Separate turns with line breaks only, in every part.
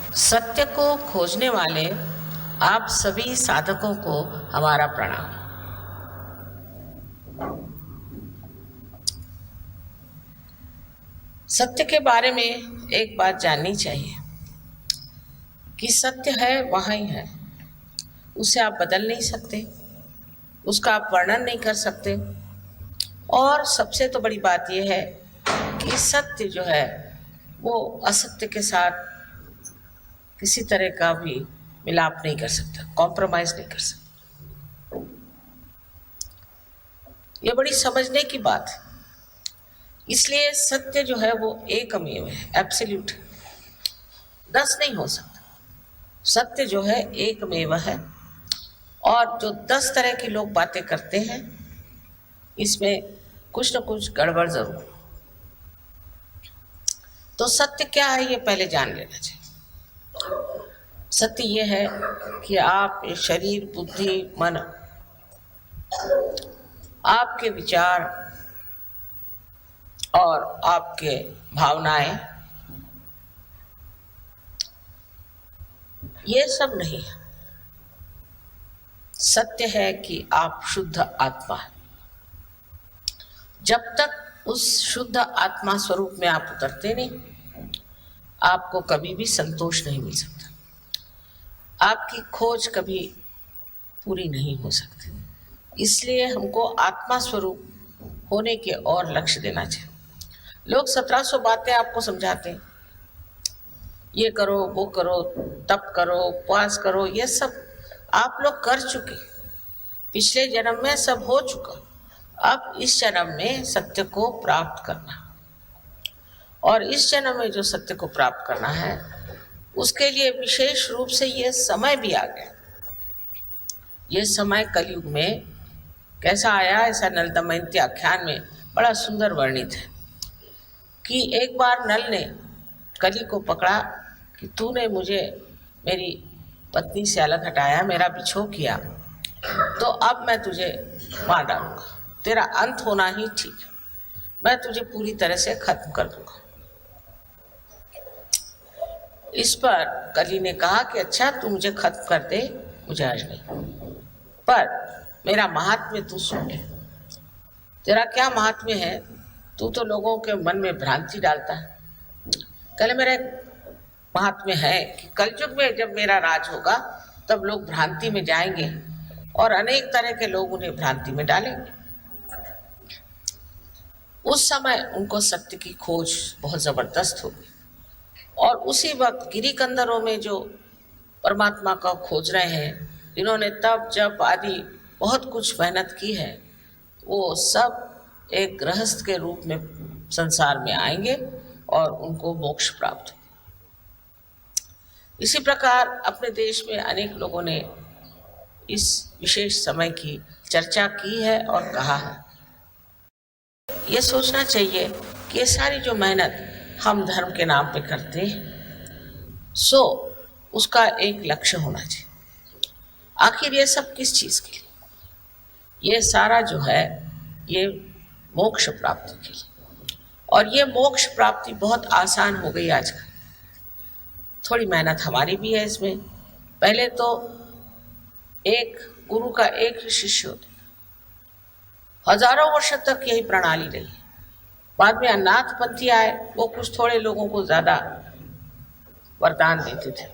सत्य को खोजने वाले आप सभी साधकों को हमारा प्रणाम। सत्य के बारे में एक बात जाननी चाहिए कि सत्य है वहाँ ही है, उसे आप बदल नहीं सकते, उसका आप वर्णन नहीं कर सकते। और सबसे तो बड़ी बात यह है कि सत्य जो है वो असत्य के साथ किसी तरह का भी मिलाप नहीं कर सकता, कॉम्प्रोमाइज नहीं कर सकता। ये बड़ी समझने की बात है। इसलिए सत्य जो है वो एकमेव है, एब्सोल्यूट, 10 नहीं हो सकता। सत्य जो है एकमेव है, और जो 10 तरह के लोग बातें करते हैं इसमें कुछ न कुछ गड़बड़ जरूर। तो सत्य क्या है ये पहले जान लेना चाहिए। सत्य ये है कि आप शरीर, बुद्धि, मन, आपके विचार और आपके भावनाएं, ये सब नहीं है। सत्य है कि आप शुद्ध आत्मा है। जब तक उस शुद्ध आत्मा स्वरूप में आप उतरते नहीं, आपको कभी भी संतोष नहीं मिल सकता, आपकी खोज कभी पूरी नहीं हो सकती। इसलिए हमको आत्मा स्वरूप होने के और लक्ष्य देना चाहिए। लोग 1700 बातें आपको समझाते हैं, ये करो, वो करो, तप करो, उपवास करो, ये सब आप लोग कर चुके, पिछले जन्म में सब हो चुका। अब इस जन्म में सत्य को प्राप्त करना, और इस जन्म में जो सत्य को प्राप्त करना है उसके लिए विशेष रूप से ये समय भी आ गया। ये समय कलयुग में कैसा आया, ऐसा नल दमयंती आख्यान में बड़ा सुंदर वर्णित है कि एक बार नल ने कली को पकड़ा कि तूने मुझे मेरी पत्नी से अलग हटाया, मेरा बिछोह किया, तो अब मैं तुझे मार डालूंगा, तेरा अंत होना ही ठीक है, मैं तुझे पूरी तरह से खत्म कर दूंगा। इस पर कली ने कहा कि अच्छा तू मुझे खत्म कर दे, मुझे हर्ज नहीं, पर मेरा महात्म्य तू सुन ले। तेरा क्या महात्म्य है? तू तो लोगों के मन में भ्रांति डालता है। कल मेरा महात्म्य है कि कलयुग में जब मेरा राज होगा तब लोग भ्रांति में जाएंगे और अनेक तरह के लोग उन्हें भ्रांति में डालेंगे। उस समय उनको सत्य की खोज बहुत जबरदस्त होगी, और उसी वक्त गिरी कंदरों में जो परमात्मा का खोज रहे हैं, जिन्होंने तप जप आदि बहुत कुछ मेहनत की है, वो सब एक गृहस्थ के रूप में संसार में आएंगे और उनको मोक्ष प्राप्त होगा। इसी प्रकार अपने देश में अनेक लोगों ने इस विशेष समय की चर्चा की है और कहा है। ये सोचना चाहिए कि ये सारी जो मेहनत हम धर्म के नाम पे करते हैं, सो उसका एक लक्ष्य होना चाहिए। आखिर ये सब किस चीज़ के लिए? ये सारा जो है ये मोक्ष प्राप्ति के लिए, और ये मोक्ष प्राप्ति बहुत आसान हो गई आजकल। थोड़ी मेहनत हमारी भी है इसमें। पहले तो एक गुरु का एक ही शिष्य होता, हजारों वर्ष तक यही प्रणाली रही। बाद में अनाथ पंथी आए, वो कुछ थोड़े लोगों को ज़्यादा वरदान देते थे,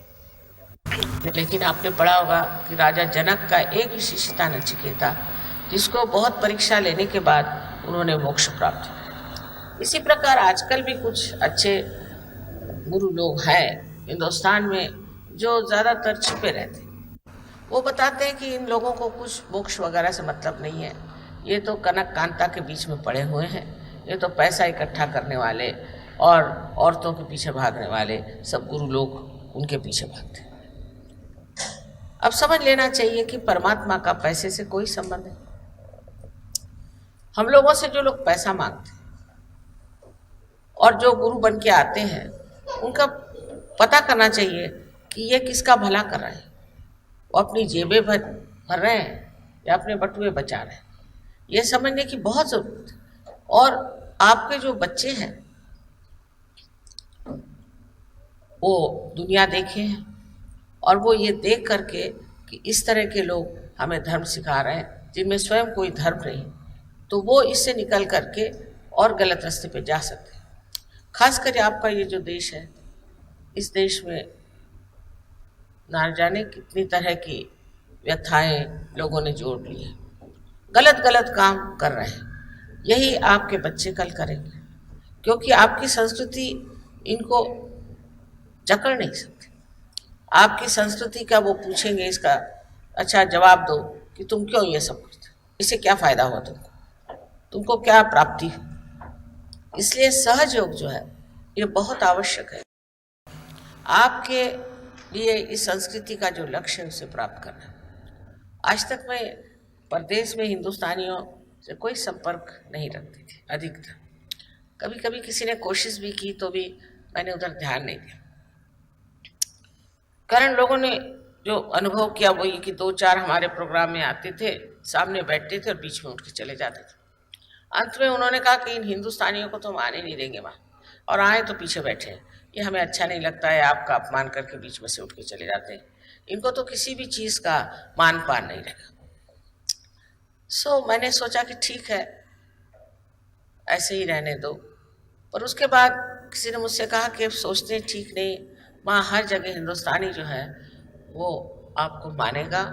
लेकिन आपने पढ़ा होगा कि राजा जनक का एक ही शिष्य था, नचिकेता, जिसको बहुत परीक्षा लेने के बाद उन्होंने मोक्ष प्राप्त किया। इसी प्रकार आजकल भी कुछ अच्छे गुरु लोग हैं हिंदुस्तान में जो ज़्यादातर छिपे रहते हैं। वो बताते हैं कि इन लोगों को कुछ मोक्ष वगैरह से मतलब नहीं है, ये तो कनक कांता के बीच में पड़े हुए हैं, ये तो पैसा इकट्ठा करने वाले और औरतों के पीछे भागने वाले सब गुरु लोग उनके पीछे भागते हैं। अब समझ लेना चाहिए कि परमात्मा का पैसे से कोई संबंध नहीं। हम लोगों से जो लोग पैसा मांगते हैं और जो गुरु बन के आते हैं, उनका पता करना चाहिए कि ये किसका भला कर रहे हैं। वो अपनी जेबें भर रहे हैं या अपने बटुए बचा रहे हैं, ये समझने की बहुत ज़रूरत है। और आपके जो बच्चे हैं वो दुनिया देखे हैं, और वो ये देख करके कि इस तरह के लोग हमें धर्म सिखा रहे हैं जिनमें स्वयं कोई धर्म नहीं, तो वो इससे निकल करके और गलत रास्ते पे जा सकते हैं। खास करके आपका ये जो देश है, इस देश में ना जाने कितनी तरह की व्यथाएं लोगों ने जोड़ ली है, गलत गलत काम कर रहे हैं। यही आपके बच्चे कल करेंगे, क्योंकि आपकी संस्कृति इनको जकड़ नहीं सकती। आपकी संस्कृति का वो पूछेंगे, इसका अच्छा जवाब दो कि तुम क्यों ये सब करते, इससे क्या फायदा हुआ तुमको क्या प्राप्ति हुई। इसलिए सहज योग जो है ये बहुत आवश्यक है आपके लिए। इस संस्कृति का जो लक्ष्य है उसे प्राप्त करना। आज तक मैं परदेश में हिंदुस्तानियों से कोई संपर्क नहीं रखती थी अधिकतर। कभी कभी किसी ने कोशिश भी की तो भी मैंने उधर ध्यान नहीं दिया, कारण लोगों ने जो अनुभव किया वो ये कि 2-4 हमारे प्रोग्राम में आते थे, सामने बैठते थे और बीच में उठ के चले जाते थे। अंत में उन्होंने कहा कि इन हिंदुस्तानियों को तो हम आने नहीं देंगे वहाँ, और आए तो पीछे बैठे हैं, ये हमें अच्छा नहीं लगता है, आपका अपमान करके बीच में से उठ के चले जाते हैं, इनको तो किसी भी चीज़ का मान पान नहीं रहेगा। मैंने सोचा कि ठीक है ऐसे ही रहने दो। पर उसके बाद किसी ने मुझसे कहा कि सोचते ठीक नहीं, वहाँ हर जगह हिंदुस्तानी जो है वो आपको मानेगा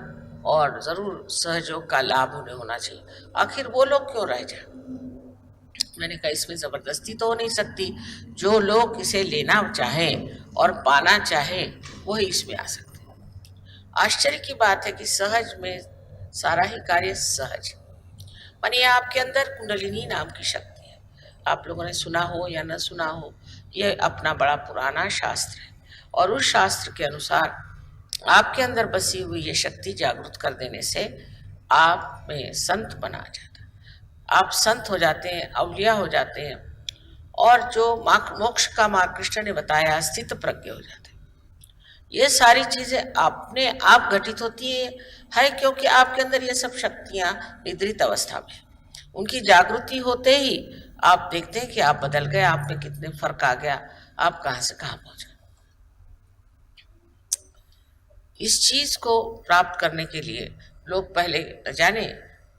और ज़रूर सहयोग का लाभ उन्हें होना चाहिए, आखिर वो लोग क्यों रह जाए। मैंने कहा इसमें ज़बरदस्ती तो हो नहीं सकती, जो लोग इसे लेना चाहें और पाना चाहें वही इसमें आ सकते हैं। आश्चर्य की बात है कि सहज में सारा ही कार्य सहज, मानिए आपके अंदर कुंडलिनी नाम की शक्ति है। आप लोगों ने सुना हो या न सुना हो, यह अपना बड़ा पुराना शास्त्र है, और उस शास्त्र के अनुसार आपके अंदर बसी हुई ये शक्ति जागृत कर देने से आप में संत बना जाता है। आप संत हो जाते हैं, अवलिया हो जाते हैं, और जो मोक्ष का मार्ग कृष्ण ने बताया स्थित प्रज्ञ हो जाते हैं। ये सारी चीजें अपने आप घटित होती है क्योंकि आपके अंदर ये सब शक्तियां निद्रित अवस्था में, उनकी जागृति होते ही आप देखते हैं कि आप बदल गए, आप में कितने फर्क आ गया, आप कहां से कहां पहुंच गए। इस चीज को प्राप्त करने के लिए लोग पहले न जाने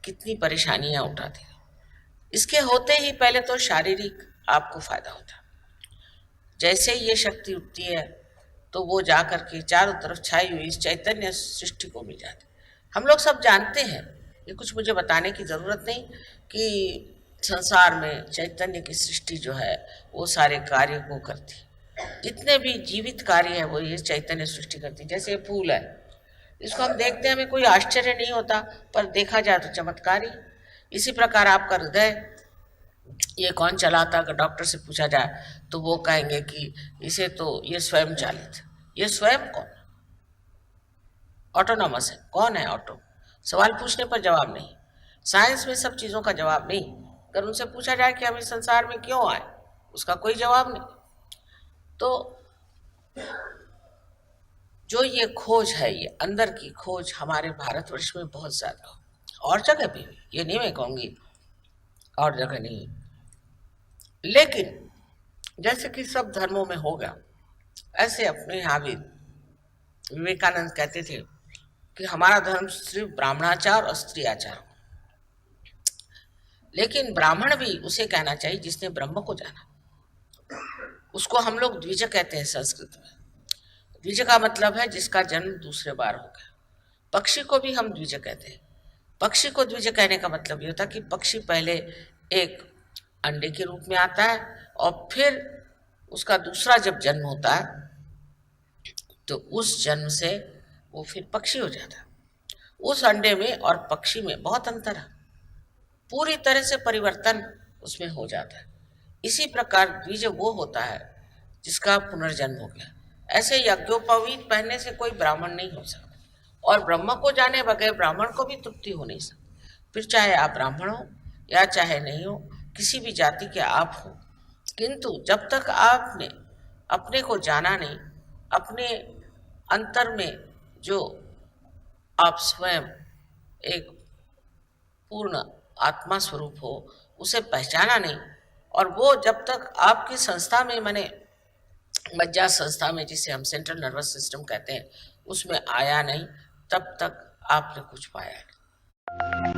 कितनी परेशानियां उठाते हैं। इसके होते ही पहले तो शारीरिक आपको फायदा होता है। जैसे ही ये शक्ति उठती है तो वो जा करके चारों तरफ छाई हुई इस चैतन्य सृष्टि को मिल जाती है। हम लोग सब जानते हैं, ये कुछ मुझे बताने की ज़रूरत नहीं कि संसार में चैतन्य की सृष्टि जो है वो सारे कार्य को करती है। जितने भी जीवित कार्य है वो ये चैतन्य सृष्टि करती है। जैसे ये फूल है, इसको हम देखते हैं, हमें कोई आश्चर्य नहीं होता, पर देखा जाए तो चमत्कारी। इसी प्रकार आपका हृदय, ये कौन चलाता, अगर डॉक्टर से पूछा जाए तो वो कहेंगे कि इसे तो ये स्वयं चालित। ये स्वयं कौन? ऑटोनॉमस है। कौन है ऑटो? सवाल पूछने पर जवाब नहीं। साइंस में सब चीज़ों का जवाब नहीं। अगर उनसे पूछा जाए कि हम इस संसार में क्यों आए, उसका कोई जवाब नहीं। तो जो ये खोज है, ये अंदर की खोज हमारे भारतवर्ष में बहुत ज़्यादा, और जगह भी, ये नहीं मैं कहूँगी और जगह नहीं, लेकिन जैसे कि सब धर्मों में होगा, ऐसे अपने यहाँ भी विवेकानंद कहते थे कि हमारा धर्म सिर्फ ब्राह्मणाचार और स्त्री आचार, लेकिन ब्राह्मण भी उसे कहना चाहिए जिसने ब्रह्म को जाना। उसको हम लोग द्विज कहते हैं संस्कृत में। द्विज का मतलब है जिसका जन्म दूसरे बार हो गया। पक्षी को भी हम द्विज कहते हैं। पक्षी को द्विज कहने का मतलब ये होता है कि पक्षी पहले एक अंडे के रूप में आता है और फिर उसका दूसरा जब जन्म होता है तो उस जन्म से वो फिर पक्षी हो जाता है। उस अंडे में और पक्षी में बहुत अंतर है, पूरी तरह से परिवर्तन उसमें हो जाता है। इसी प्रकार द्विज वो होता है जिसका पुनर्जन्म हो गया। ऐसे यज्ञोपवीत पहनने से कोई ब्राह्मण नहीं हो सकता, और ब्रह्म को जाने बगैर ब्राह्मण को भी तृप्ति हो नहीं सकती। फिर चाहे आप ब्राह्मण हो या चाहे नहीं हो, किसी भी जाति के आप हो, किंतु जब तक आपने अपने को जाना नहीं, अपने अंतर में जो आप स्वयं एक पूर्ण आत्मा स्वरूप हो उसे पहचाना नहीं, और वो जब तक आपकी संस्था में, मैंने मज्जा संस्था में, जिसे हम सेंट्रल नर्वस सिस्टम कहते हैं, उसमें आया नहीं, तब तक आपने कुछ पाया नहीं।